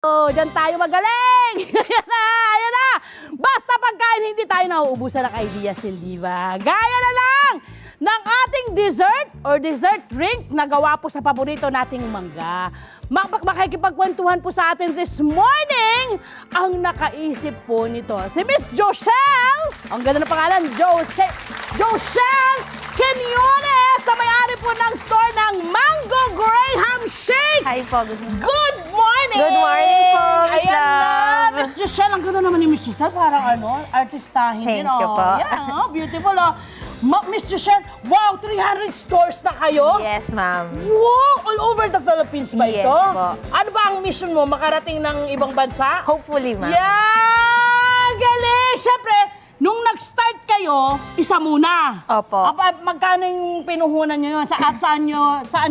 Oh, diyan tayo magaling! Ayan na! Ayan na! Basta pagkain, hindi tayo nauubusan ng ideas, hindi ba? Gaya na lang ng ating dessert or dessert drink na gawa po sa paborito nating mangga. Makikipagkwentuhan po sa atin this morning ang nakaisip po nito. Si Miss Joshelle! Ang ganda ng pangalan, Joshelle Quinones, na may-ari po ng store ng Mango Graham Shake! Hi po. Good morning! Good morning po, Miss Ayan na, Love. Miss Joshelle. Ang ganda naman ni Miss Joshelle. Parang artistahin din. Thank you po. Yeah, beautiful. Miss Joshelle, wow, 300 stores na kayo? Yes, ma'am. Wow! All over the Philippines ba Yes ito? po. Ano ba ang mission mo? Makarating ng ibang bansa? Hopefully, ma'am. Yeah! Galing! Siyempre, nung nag-start kayo, isa muna. Opo. Magkano yung pinuhunan nyo yun? Saan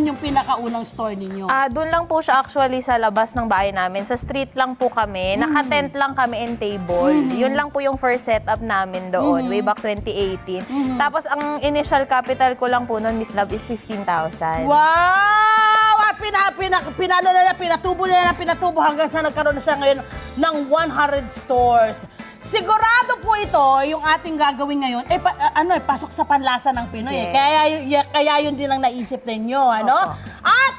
yung pinakaunang store ninyo? Doon lang po siya actually sa labas ng bahay namin. Sa street lang po kami. Naka-tent lang kami and table. Yun lang po yung first setup namin doon, way back 2018. Tapos ang initial capital ko lang po noon, Miss Love, is 15,000. Wow! At pinatubo hanggang sa nagkaroon na siya ngayon ng 100 stores. Sigurado po ito, yung ating gagawin ngayon, pasok sa panlasa ng Pinoy. Yes. Kaya yun din ang naisip ninyo, ano? At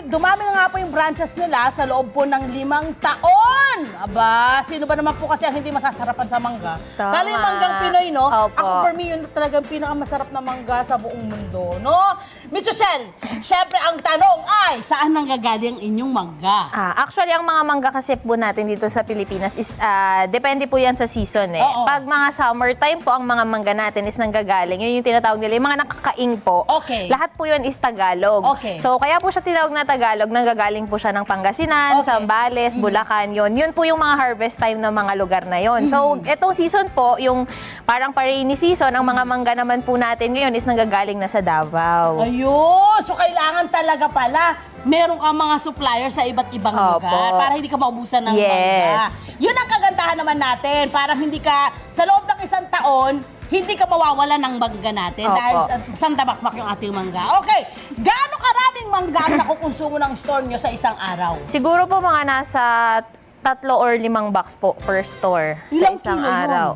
dumami na nga po yung branches nila sa loob po ng 5 taon. Aba, sino ba naman po kasi ang hindi masasarapan sa mangga? Tama. Lalo yung manggang Pinoy, no? Opo. Ako, for me, yun talagang pinakamasarap na mangga sa buong mundo, no? Miss Joshelle, syempre ang tanong ay, saan nanggagaling ang inyong mangga? Actually, ang mga mangga kasi po natin dito sa Pilipinas is, depende po yan sa season eh. Oo. Pag mga summertime po, ang mga mangga natin is nanggagaling. Yun yung tinatawag nila, yung mga nakakaing po. Okay. Lahat po yun is Tagalog. Okay. So, kaya po siya tinawag na Tagalog, nanggagaling po siya ng Pangasinan, Okay. Zambales, Bulacan, yun. Yun po yung mga harvest time ng mga lugar na yun. So, etong season po, yung parang pa-rainy season, ang mga mangga naman po natin ngayon is nanggagaling na sa Davao. Ayun! So, kailangan talaga pala meron kang mga supplier sa iba't ibang lugar para hindi ka maubusan ng mangga. Yun ang kagandahan naman natin. Para hindi ka, sa loob ng 1 taon, hindi ka mawawala ng mangga natin. Dahil sandabakbak yung ating mangga. Okay, gaano karaming mangga ang nakukonsumo ng store nyo sa isang araw? Siguro po mga nasa 3 or 5 box po per store Ilang sa isang kilo yun? araw.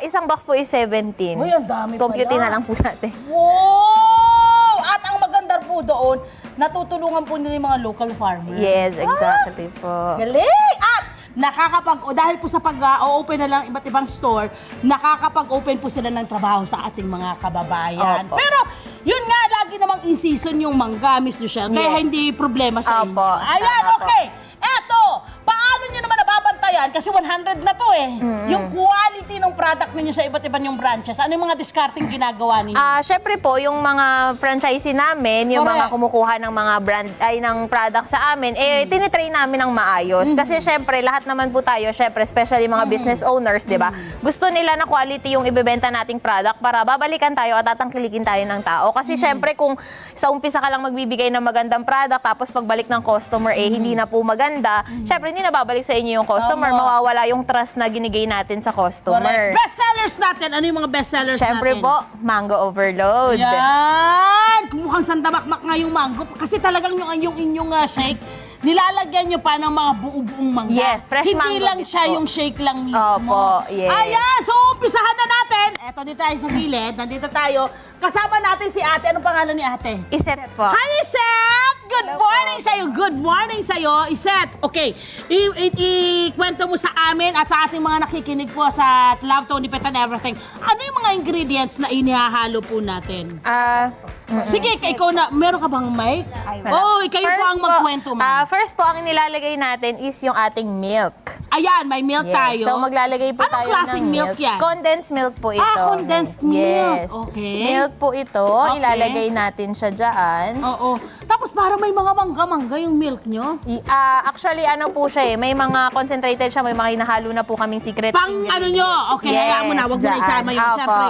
Isang box po is 17. Uy, ang dami Compute pala. na lang po natin. Wow! At ang maganda po doon, natutulungan po nila yung mga local farmers. Yes, exactly po. Galing! At dahil po sa pag-open na lang iba't ibang store, nakakapag-open po sila ng trabaho sa ating mga kababayan. Opo. Pero, yun nga, lagi namang in-season yung mangga, Miss Joshelle. Kaya hindi problema sa inyo. Opo, Ayan, tama po. okay. Eto, paano nyo naman nababantayan? Kasi 100 na to eh. Yung quality ng product ninyo sa iba't ibang yung branches, ano yung mga discarding ginagawa ninyo? Syempre po, yung mga franchisee namin, yung mga kumukuha ng mga brand, ng product sa amin, tinitrain namin ng maayos. Kasi syempre, lahat naman po tayo, syempre, especially mga business owners, di ba? Gusto nila na quality yung ibebenta nating product para babalikan tayo at tatangkilikin tayo ng tao. Kasi syempre, kung sa umpisa ka lang magbibigay ng magandang product, tapos pagbalik ng customer, hindi na po maganda, syempre, hindi na babalik sa inyo yung customer, mawawala yung trust na ginigay natin sa customer. Best sellers natin, ano yung mga best sellers Syempre natin? po, Mango Overload. Yan! Mukhang sandabakmak nga yung mango. Kasi talagang yung inyong shake, nilalagyan nyo pa ng mga buo-buong mangga. Yes, fresh mango. Hindi lang siya yung shake lang mismo. Opo, yes. Ayan! So, umpisahan na natin. Eto, dito tayo sa gilid. Nandito tayo. Kasama natin si ate. Anong pangalan ni ate? Iset po. Hi, Iset! Good morning sa'yo! Good morning sa'yo, Iset! Okay, ikwento mo sa amin at sa ating mga nakikinig po sa Love, Tony Pet and Everything. Ano yung mga ingredients na inihahalo po natin? Sige, ikaw na, meron ka bang mic? Ikaw po ang magkwento mo. First po, ang nilalagay natin is yung ating milk. Ayan, may milk tayo. So, maglalagay po Anong tayo klaseng ng milk yan? Condensed milk po ito. Condensed milk. Yes. Okay. Milk po ito. Okay. Ilalagay natin siya dyan. Oo. Tapos parang may mga mangga-mangga yung milk nyo. Actually, ano po siya eh. May mga concentrated siya. May mga hinahalo na po kaming secret ingredient. Ano nyo? Okay, hayaan mo na. Huwag mo na isama yun. Siyempre,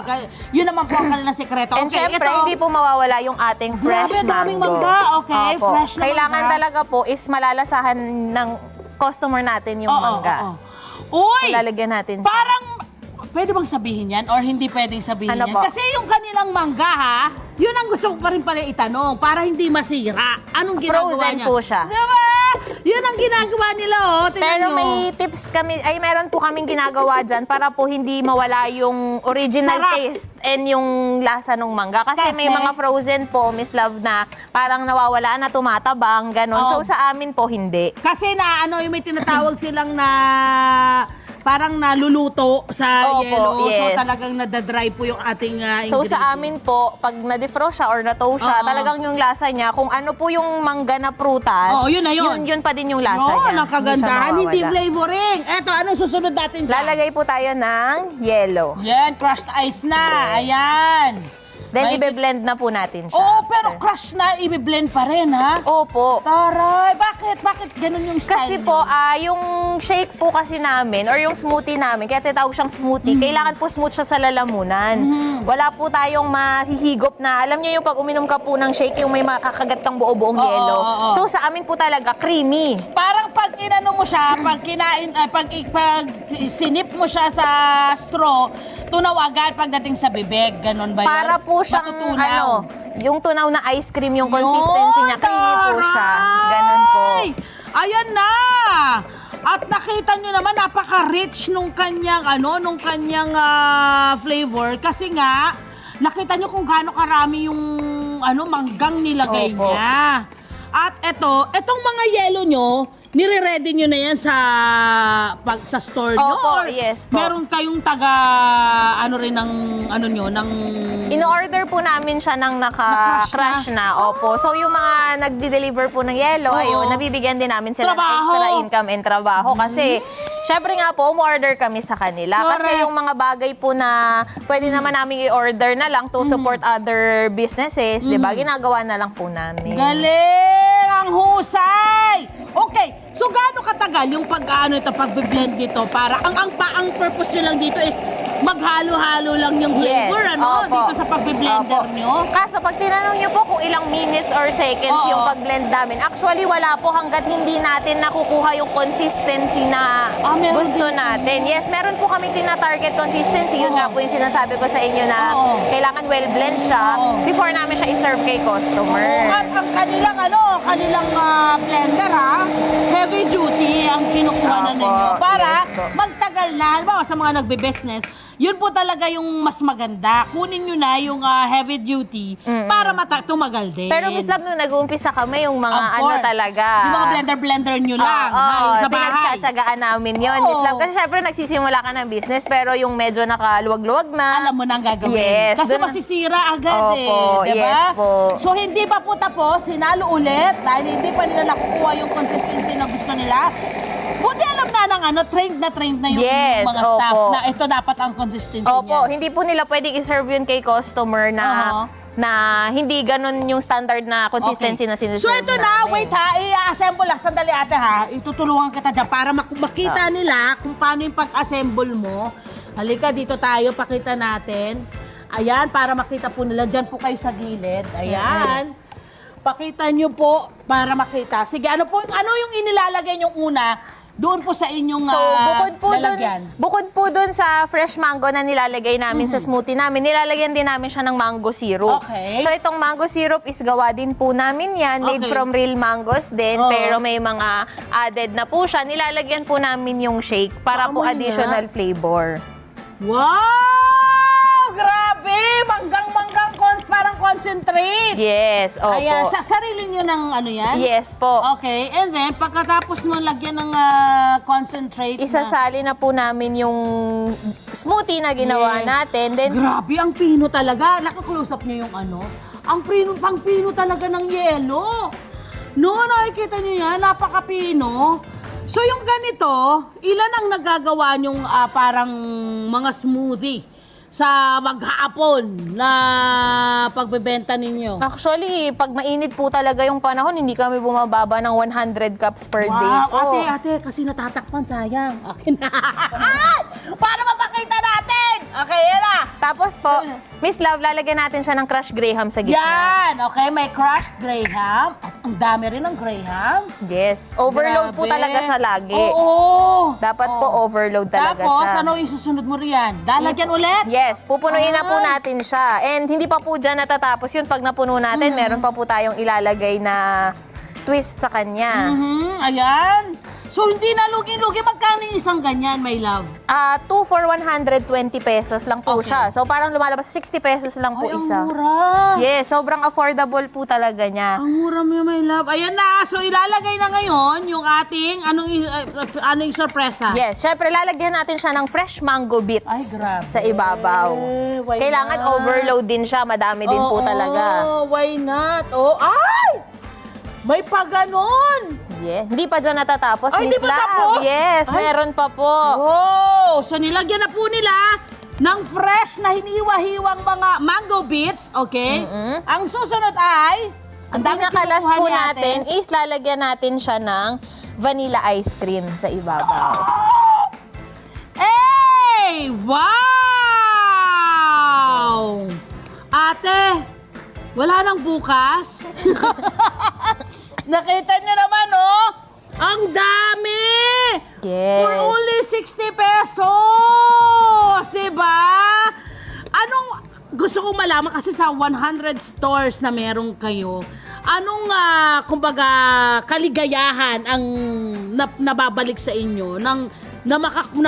yun naman po ang kanilang sekreto. And syempre, hindi po mawawala yung ating fresh Grabe, daming mango. mangga. Okay, Opo. fresh na Kailangan mangga. talaga po is malalasahan ng customer natin yung mangga. Uy! Lalagyan natin siya. Parang, pwede bang sabihin yan or hindi pwedeng sabihin Ano yan? po? Kasi yung kanilang mangga ha, yun ang gusto ko pa rin pala itanong para hindi masira. Anong ginagawa Frozen niya? po siya. Diba? Yun ang ginagawa nila, oh. Tingnan Pero nyo. may tips kami, ay meron po kaming ginagawa dyan para po hindi mawala yung original Sarap. taste and yung lasa ng mangga. Kasi may mga frozen po, Miss Love, na parang nawawala na tumatabang, ganon. Oh. So sa amin po, hindi. Kasi na, ano, yung may tinatawag silang na parang naluluto sa Opo, yelo. yes. So talagang nadadry po yung ating So ingredient. sa amin po, pag na-defrost siya or na-tow siya, Oo. talagang yung lasa niya, kung ano po yung mangga na prutas, Oo, yun na yun. Yun pa din yung lasa niya. Ang kagandahan, hindi mawawala. flavoring. Eto, anong susunod natin dyan? Lalagay po tayo ng yellow. Yan, crushed ice na. Ayan. Then May- ibe-blend na po natin siya. Oo, pero crush na, i-blend pa rin, ha? Opo. Taray, bakit? Bakit ganun yung style Kasi niyo? po, yung shake po kasi namin, or yung smoothie namin, kaya tinatawag siyang smoothie, kailangan po smooth siya sa lalamunan. Wala po tayong mahihigop na, alam niyo yung pag uminom ka po ng shake, yung may makakagat kang buo-buong yelo. oo. So sa amin po talaga, creamy. Parang pag inano mo siya, pag kinain, pag sinip mo siya sa straw, tunaw agad pagdating sa bibig. Ganon ba yun? Para po siyang, Matutunaw. yung tunaw na ice cream, yung consistency niya, creamy po siya. Ganon po. Taray! Ayan na! At nakita nyo naman, napaka-rich nung kanyang, nung kanyang flavor. Kasi nga, nakita nyo kung gaano karami yung, manggang nilagay Opo. niya. At etong mga yelo nyo, nire-ready nyo na yan sa store nyo? Opo, Or yes po. meron kayong ng In-order po namin siya ng naka-crush na. Opo. So yung mga nagdi-deliver po ng yelo, Oo. ayun, nabibigyan din namin sila ng Trabaho. extra income and trabaho. Kasi, syempre nga po, umorder kami sa kanila. Kasi Correct. yung mga bagay po na pwede naman namin i-order na lang to support other businesses, di ba? Ginagawa na lang po namin. Galing! Ang husay! Okay, so gaano katagal yung pag-blend dito para ang purpose nyo lang dito is maghalo-halo lang yung flavor, Opo. dito sa pagbe-blender Opo. nyo? Kaso pag tinanong nyo po kung ilang minutes or seconds Oo. yung pag-blend namin, actually wala po hanggat hindi natin nakukuha yung consistency na meron gusto din. natin. Yes, meron po kami tina-target consistency. Yun Oo. nga po yung sinasabi ko sa inyo na Oo. kailangan well-blend siya Oo. before namin siya i-serve kay customer. At ang kanilang blender heavy duty ang kinukuha na Opo, ninyo para yes po. magtagal na. Halimbawa sa mga nagbe-business, yun po talaga yung mas maganda. Kunin nyo na yung heavy duty para tumagal din. Pero Miss Love, nung nag-uumpisa kami, yung mga Of ano course. talaga. Yung mga blender nyo lang. Oo, Sa bahay. pinagtsatsagaan namin yun, Oo. Miss Love. Kasi syempre nagsisimula ka ng business, pero yung medyo nakaluwag-luwag na. Alam mo nang gagawin. Yes, Kasi dun- masisira agad Opo, diba? yes po. So hindi pa po tapos, hinalo ulit dahil hindi pa nila nakukuha yung consistency na gusto nila. Buti alam na ng trained na yung Yes, mga staff opo. na ito dapat ang consistency Opo, niya. hindi po nila pwedeng i-serve yun kay customer na Oo. na hindi ganun yung standard na consistency na So siniserve ito na, namin. wait i-assemble lang. Sandali ate Itutulungan kita dyan para makita nila kung paano yung pag-assemble mo. Halika, dito tayo, pakita natin. Ayan, para makita po nila. Dyan po kayo sa gilid. Ayan. Pakita nyo po para makita. Sige, ano yung inilalagay nyo una doon po sa inyong So, lalagyan? bukod po dun sa fresh mango na nilalagay namin sa smoothie namin, nilalagyan din namin siya ng mango syrup. Okay. So, itong mango syrup is gawa din po namin yan, made Okay. from real mangoes din, Oo. pero may mga added na po siya. Nilalagyan po namin yung shake para po Amoy additional flavor. Wow! Grabe! Parang concentrate. Yes, opo. Ayan, sarili nyo ng yan? Yes po. Okay, and then pagkatapos mo lagyan ng concentrate Isasali na po namin yung smoothie na ginawa Yes. natin. Then, Grabe, ang pino talaga. Naka-close up nyo yung Ang pang-pino talaga ng yelo. No, nakikita nyo yan, napaka-pino. So yung ganito, ilan ang nagagawa nyong parang mga smoothie sa maghapon na pagbebenta ninyo? actually, pag mainit po talaga yung panahon, hindi kami bumababa ng 100 cups per day po. Ate, kasi natatakpan, sayang. Akin na. Para mapakita natin! Okay, yan na. Tapos po, Miss Love, lalagyan natin siya ng crushed graham sa gitna. Yan, okay, may crushed graham. At ang dami rin ng graham. Yes. Overload po Grabe. talaga siya lagi. Oo. Dapat po overload talaga Tapos, siya. ano yung susunod mo riyan? Lalagyan ulit? Yes, pupunuin na po Ah. natin siya. And hindi pa po dyan natatapos yun. Pag napuno natin, meron pa po tayong ilalagay na twist sa kanya. Ayan. So, hindi na lugi-lugi. Magkano yung isang ganyan, my love? 2 for 120 pesos lang po Okay. siya. So, parang lumalabas 60 pesos lang po Ay, isa. ang mura. Yes, sobrang affordable po talaga niya. Ang mura mo, my love. Ayan na. So, ilalagay na ngayon yung ating, anong sorpresa? Yes, syempre lalagyan natin siya ng fresh mango bits Ay, grabe. sa ibabaw. Why Kailangan not? overload din siya, madami din po talaga. Oh, why not? Oh, ay! May pa ganon! Yeah. Hindi pa dyan natatapos, Ay, Miss di pa Love. tapos? Yes, Ay. meron pa po. Oh, so nilagyan na po nila ng fresh na hiniwa-hiwang mga mango bits, okay? Ang susunod ay, Ang dami pinakalas kinukuha po ni ate. natin is lalagyan natin siya ng vanilla ice cream sa ibabaw. Hey! Wow! Ate, wala nang bukas? Nakita niyo naman, oh! Ang dami! Yes. For only 60 pesos! Diba? Anong, gusto kong malaman kasi sa 100 stores na meron kayo, anong, kumbaga, kaligayahan ang nababalik sa inyo na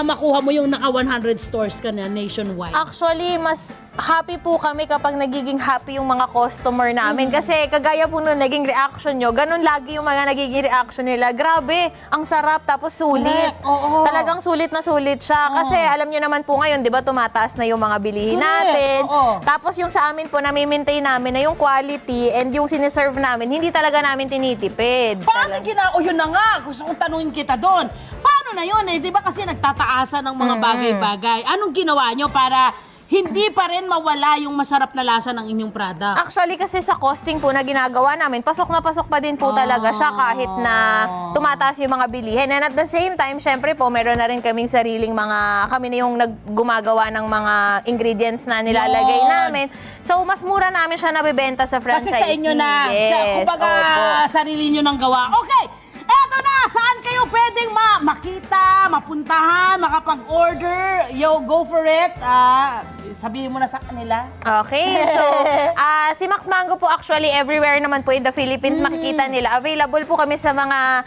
makuha mo yung naka 100 stores ka na nationwide? Actually, mas happy po kami kapag nagiging happy yung mga customer namin. Kasi kagaya po nung naging reaction nyo, ganun lagi yung mga nagiging reaction nila. Grabe, ang sarap, tapos sulit. Correct, oo. Talagang sulit na sulit siya. Kasi alam nyo naman po ngayon, di ba, tumataas na yung mga bilihin Correct, natin. oo. Tapos yung sa amin po, nami-maintain namin na yung quality and yung siniserve namin, hindi talaga namin tinitipid. Paano o yun na nga, gusto kong tanungin kita doon. Paano na yun eh? Di ba kasi nagtataasan ng mga bagay-bagay. Anong ginawa nyo para hindi pa rin mawala yung masarap na lasa ng inyong product? Actually, kasi sa costing po na ginagawa namin, pasok na pasok pa din po talaga siya kahit na tumataas yung mga bilihin. And at the same time, syempre po, meron na rin kaming sariling kami na yung gumagawa ng mga ingredients na nilalagay Yun. namin. So, mas mura namin siya nabibenta sa Kasi franchisee. sa inyo na. Yes, Kumbaga, opo. sarili nyo nang gawa. Okay! Eto na! Saan kayo pwedeng makita, mapuntahan, makapag-order? Yo, go for it. Sabihin mo na sa kanila. Okay, so si Max Mango po actually everywhere naman po in the Philippines makikita nila. Available po kami sa mga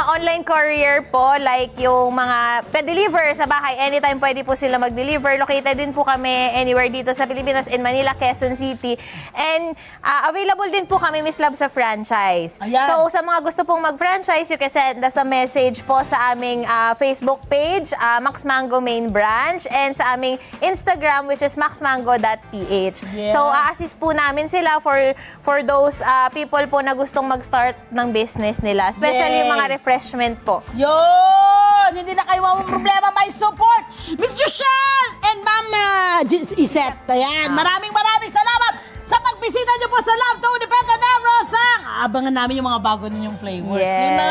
online courier po, like yung mga pa-deliver sa bahay. Anytime pwede po sila mag-deliver. Located din po kami anywhere dito sa Pilipinas, in Manila, Quezon City. And available din po kami, Miss Love, sa franchise. Ayan. So sa mga gusto pong mag-franchise, you can send us a message po sa aming Facebook page, Max Mango Main Branch, and sa aming Instagram, which is maxmango.ph. Yeah. So, assist po namin sila for those people po na gustong mag-start ng business nila. Especially yung mga refreshment po. Yun! Hindi na kayo problema. May support! Miss Joshelle and Mama Iset. Ayan. Maraming salamat sa pagbisita niyo po sa Love to Independent Rosa. Abangan namin yung mga bago ninyong flavors. Yes. Yun na.